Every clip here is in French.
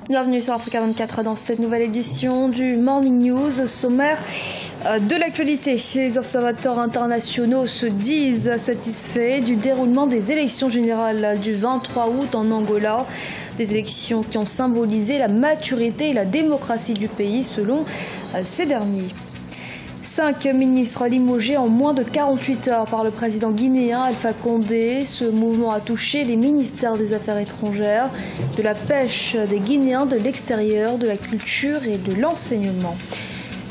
Bienvenue sur Africa 24 dans cette nouvelle édition du Morning News. Sommaire de l'actualité. Les observateurs internationaux se disent satisfaits du déroulement des élections générales du 23 août en Angola. Des élections qui ont symbolisé la maturité et la démocratie du pays selon ces derniers. 5 ministres limogés en moins de 48 heures par le président guinéen Alpha Condé. Ce mouvement a touché les ministères des Affaires étrangères, de la pêche des Guinéens, de l'extérieur, de la culture et de l'enseignement.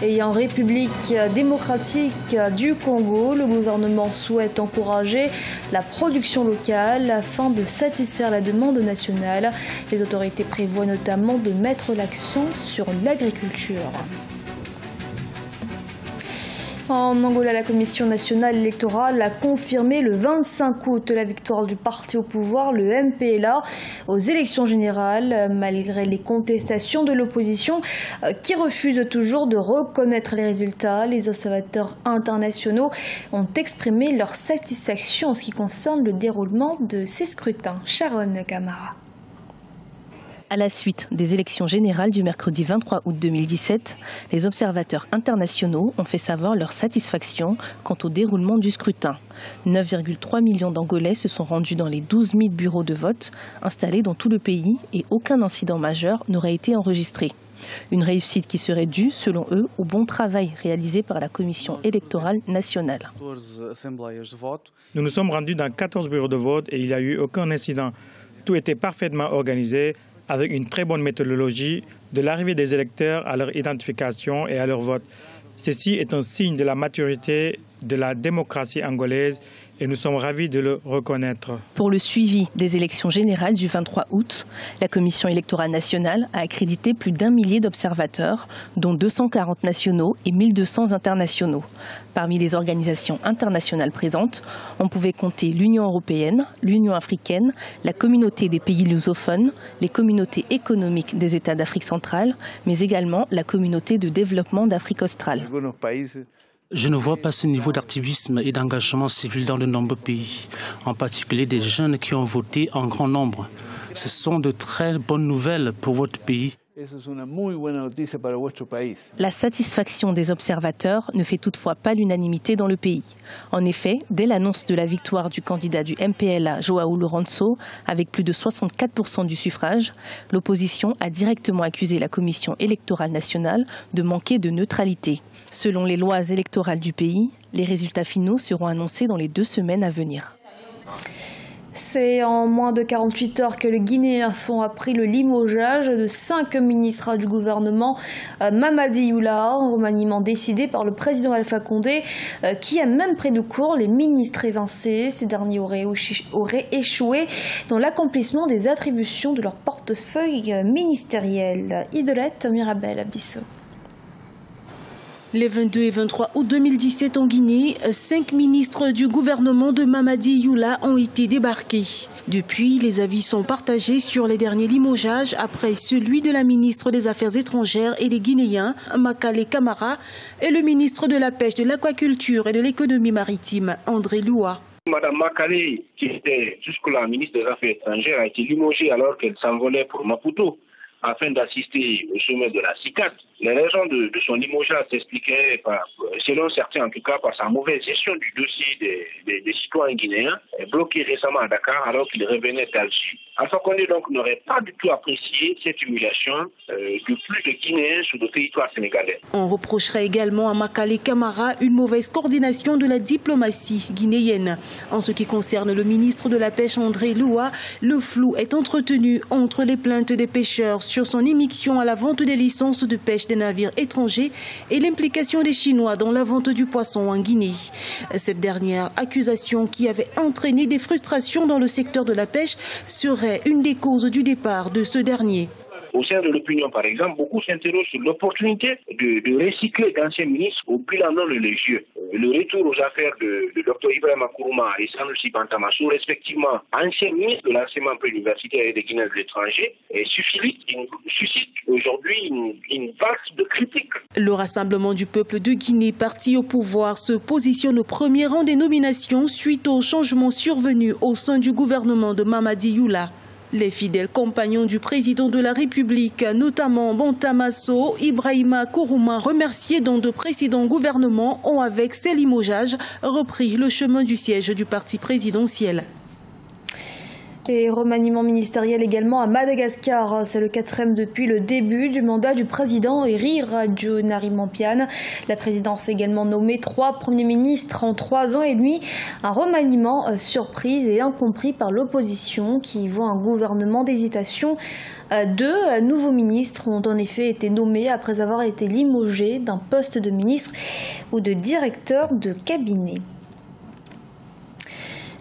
Et en République démocratique du Congo, le gouvernement souhaite encourager la production locale afin de satisfaire la demande nationale. Les autorités prévoient notamment de mettre l'accent sur l'agriculture. En Angola, la Commission nationale électorale a confirmé le 25 août la victoire du parti au pouvoir, le MPLA, aux élections générales, malgré les contestations de l'opposition qui refuse toujours de reconnaître les résultats. Les observateurs internationaux ont exprimé leur satisfaction en ce qui concerne le déroulement de ces scrutins. Sharon Camara. À la suite des élections générales du mercredi 23 août 2017, les observateurs internationaux ont fait savoir leur satisfaction quant au déroulement du scrutin. 9,3 millions d'Angolais se sont rendus dans les 12 000 bureaux de vote installés dans tout le pays et aucun incident majeur n'aurait été enregistré. Une réussite qui serait due, selon eux, au bon travail réalisé par la Commission électorale nationale. Nous nous sommes rendus dans 14 bureaux de vote et il n'y a eu aucun incident. Tout était parfaitement organisé, avec une très bonne méthodologie de l'arrivée des électeurs à leur identification et à leur vote. Ceci est un signe de la maturité de la démocratie angolaise et nous sommes ravis de le reconnaître. Pour le suivi des élections générales du 23 août, la Commission électorale nationale a accrédité plus d'1 millier d'observateurs, dont 240 nationaux et 1200 internationaux. Parmi les organisations internationales présentes, on pouvait compter l'Union européenne, l'Union africaine, la communauté des pays lusophones, les communautés économiques des États d'Afrique centrale, mais également la communauté de développement d'Afrique australe. Je ne vois pas ce niveau d'activisme et d'engagement civil dans de nombreux pays, en particulier des jeunes qui ont voté en grand nombre. Ce sont de très bonnes nouvelles pour votre pays. La satisfaction des observateurs ne fait toutefois pas l'unanimité dans le pays. En effet, dès l'annonce de la victoire du candidat du MPLA, João Lourenço, avec plus de 64% du suffrage, l'opposition a directement accusé la Commission électorale nationale de manquer de neutralité. Selon les lois électorales du pays, les résultats finaux seront annoncés dans les 2 semaines à venir. C'est en moins de 48 heures que les Guinéens ont appris le limogeage de 5 ministres du gouvernement Mamadi Youla, un remaniement décidé par le président Alpha Condé, qui a même pris de court les ministres évincés. Ces derniers auraient échoué dans l'accomplissement des attributions de leur portefeuille ministériel. Idolette Mirabel Abisso. Les 22 et 23 août 2017 en Guinée, 5 ministres du gouvernement de Mamadi Youla ont été débarqués. Depuis, les avis sont partagés sur les derniers limogeages après celui de la ministre des Affaires étrangères et des Guinéens, Makale Camara, et le ministre de la Pêche, de l'Aquaculture et de l'Économie maritime, André Loua. Madame Makale, qui était jusque-là ministre des Affaires étrangères, a été limogée alors qu'elle s'envolait pour Maputo afin d'assister au sommet de la CICAD. Les raisons de son limogeage s'expliquaient, selon certains en tout cas, par sa mauvaise gestion du dossier des citoyens guinéens, bloqués récemment à Dakar alors qu'ils revenaient d'Alger. Alpha Condé donc n'aurait pas du tout apprécié cette humiliation de plus de Guinéens sur le territoire sénégalais. On reprocherait également à Makale Camara une mauvaise coordination de la diplomatie guinéenne. En ce qui concerne le ministre de la Pêche André Loua, le flou est entretenu entre les plaintes des pêcheurs sur son immixtion à la vente des licences de pêche des navires étrangers et l'implication des Chinois dans la vente du poisson en Guinée. Cette dernière accusation, qui avait entraîné des frustrations dans le secteur de la pêche, serait une des causes du départ de ce dernier. Au sein de l'opinion, par exemple, beaucoup s'interrogent sur l'opportunité de recycler d'anciens ministres au bilan non religieux. Le retour aux affaires de Dr Ibrahima Kourouma et Sanusi Bantamassou, respectivement anciens ministres de l'enseignement préuniversitaire et des Guinéens de l'étranger, suscite aujourd'hui une vague de critiques. Le Rassemblement du peuple de Guinée, parti au pouvoir, se positionne au premier rang des nominations suite aux changements survenus au sein du gouvernement de Mamadi Youla. Les fidèles compagnons du président de la République, notamment Bonta-Masso, Ibrahima Kourouma, remerciés dans de précédents gouvernements, ont avec ces limogeages repris le chemin du siège du parti présidentiel. Et remaniement ministériel également à Madagascar. C'est le 4e depuis le début du mandat du président Heri Rajaonarimampianina. La présidence a également nommé 3 premiers ministres en 3 ans et demi. Un remaniement surprise et incompris par l'opposition qui voit un gouvernement d'hésitation. 2 nouveaux ministres ont en effet été nommés après avoir été limogés d'un poste de ministre ou de directeur de cabinet.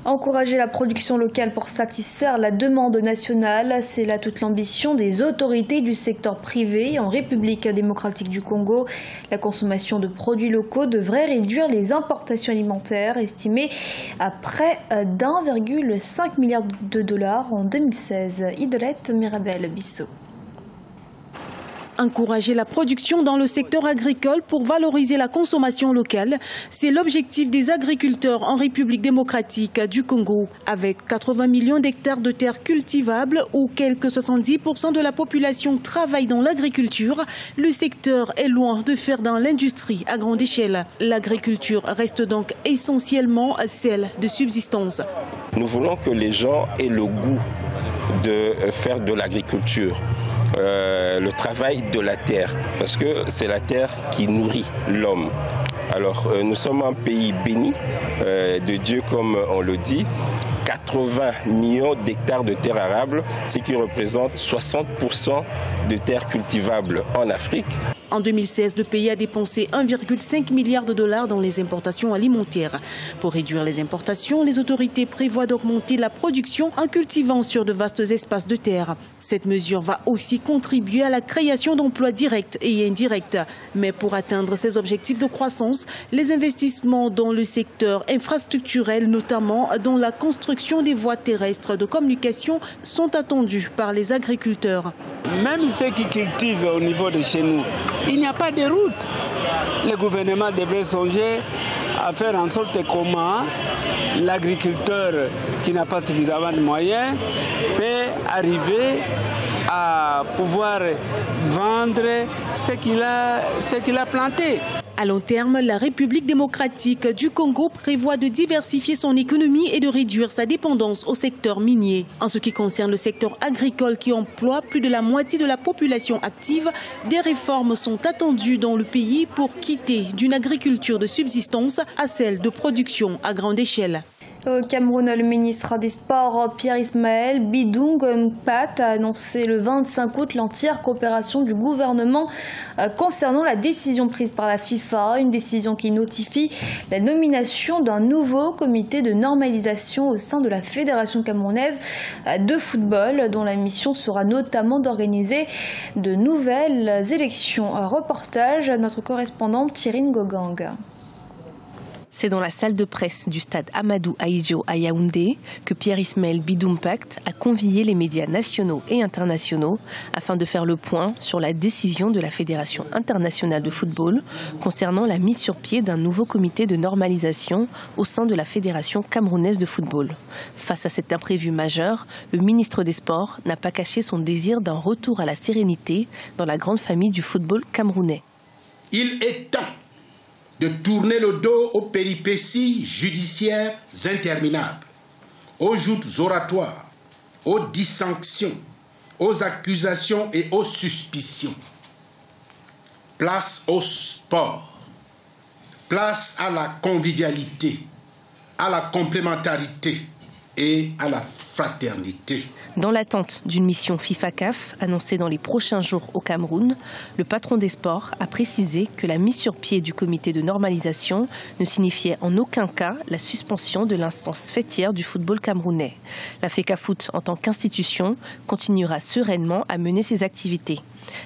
Encourager la production locale pour satisfaire la demande nationale, c'est là toute l'ambition des autorités du secteur privé en République démocratique du Congo. La consommation de produits locaux devrait réduire les importations alimentaires estimées à près d'1,5 milliard de dollars en 2016. Idolette Mirabel Bissot. Encourager la production dans le secteur agricole pour valoriser la consommation locale, c'est l'objectif des agriculteurs en République démocratique du Congo. Avec 80 millions d'hectares de terres cultivables où quelques 70% de la population travaille dans l'agriculture, le secteur est loin de faire dans l'industrie à grande échelle. L'agriculture reste donc essentiellement celle de subsistance. Nous voulons que les gens aient le goût de faire de l'agriculture. Le travail de la terre, parce que c'est la terre qui nourrit l'homme. Alors nous sommes un pays béni de Dieu comme on le dit, 80 millions d'hectares de terres arables, ce qui représente 60% de terres cultivables en Afrique. En 2016, le pays a dépensé 1,5 milliard de dollars dans les importations alimentaires. Pour réduire les importations, les autorités prévoient d'augmenter la production en cultivant sur de vastes espaces de terre. Cette mesure va aussi contribuer à la création d'emplois directs et indirects. Mais pour atteindre ces objectifs de croissance, les investissements dans le secteur infrastructurel, notamment dans la construction des voies terrestres de communication, sont attendus par les agriculteurs. Même ceux qui cultivent au niveau de chez nous, il n'y a pas de route. Le gouvernement devrait songer à faire en sorte que l'agriculteur qui n'a pas suffisamment de moyens peut arriver à pouvoir vendre ce qu'il a planté. À long terme, la République démocratique du Congo prévoit de diversifier son économie et de réduire sa dépendance au secteur minier. En ce qui concerne le secteur agricole qui emploie plus de la moitié de la population active, des réformes sont attendues dans le pays pour quitter d'une agriculture de subsistance à celle de production à grande échelle. Au Cameroun, le ministre des Sports, Pierre-Ismaël Bidung Mpat, a annoncé le 25 août l'entière coopération du gouvernement concernant la décision prise par la FIFA, une décision qui notifie la nomination d'un nouveau comité de normalisation au sein de la Fédération camerounaise de football, dont la mission sera notamment d'organiser de nouvelles élections. Reportage à notre correspondante Thierry Ngogang. C'est dans la salle de presse du stade Amadou Ahidjo à Yaoundé que Pierre-Ismaël Bidung Mpat a convié les médias nationaux et internationaux afin de faire le point sur la décision de la Fédération internationale de football concernant la mise sur pied d'un nouveau comité de normalisation au sein de la Fédération camerounaise de football. Face à cet imprévu majeur, le ministre des Sports n'a pas caché son désir d'un retour à la sérénité dans la grande famille du football camerounais. Il est temps de tourner le dos aux péripéties judiciaires interminables, aux joutes oratoires, aux dissanctions, aux accusations et aux suspicions. Place au sport, place à la convivialité, à la complémentarité et à la fraternité. Dans l'attente d'une mission FIFA-CAF annoncée dans les prochains jours au Cameroun, le patron des sports a précisé que la mise sur pied du comité de normalisation ne signifiait en aucun cas la suspension de l'instance fêtière du football camerounais. La FECAFOOT, en tant qu'institution, continuera sereinement à mener ses activités.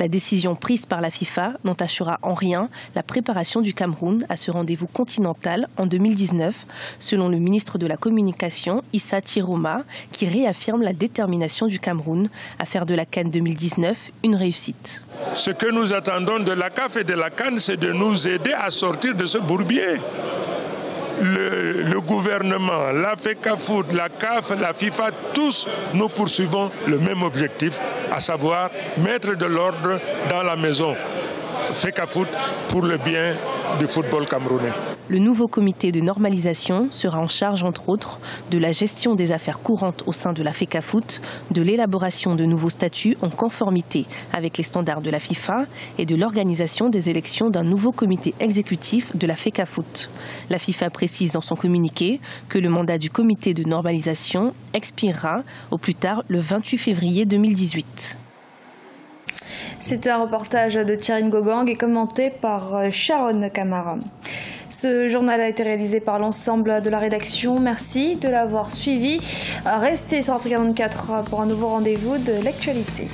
La décision prise par la FIFA n'entachera en rien la préparation du Cameroun à ce rendez-vous continental en 2019, selon le ministre de la Communication, Issa Chiroma, qui réaffirme la détermination du Cameroun à faire de la CAN 2019 une réussite. Ce que nous attendons de la CAF et de la CAN, c'est de nous aider à sortir de ce bourbier. le gouvernement, la FECAFOOT, la CAF, la FIFA, tous nous poursuivons le même objectif, à savoir mettre de l'ordre dans la maison FECAFOOT pour le bien du football camerounais. Le nouveau comité de normalisation sera en charge, entre autres, de la gestion des affaires courantes au sein de la FECAFOOT, de l'élaboration de nouveaux statuts en conformité avec les standards de la FIFA et de l'organisation des élections d'un nouveau comité exécutif de la FECAFOOT. La FIFA précise dans son communiqué que le mandat du comité de normalisation expirera au plus tard le 28 février 2018. C'était un reportage de Thierry Ngogang et commenté par Sharon Camara. Ce journal a été réalisé par l'ensemble de la rédaction. Merci de l'avoir suivi. Restez sur Africa 24 pour un nouveau rendez-vous de l'actualité.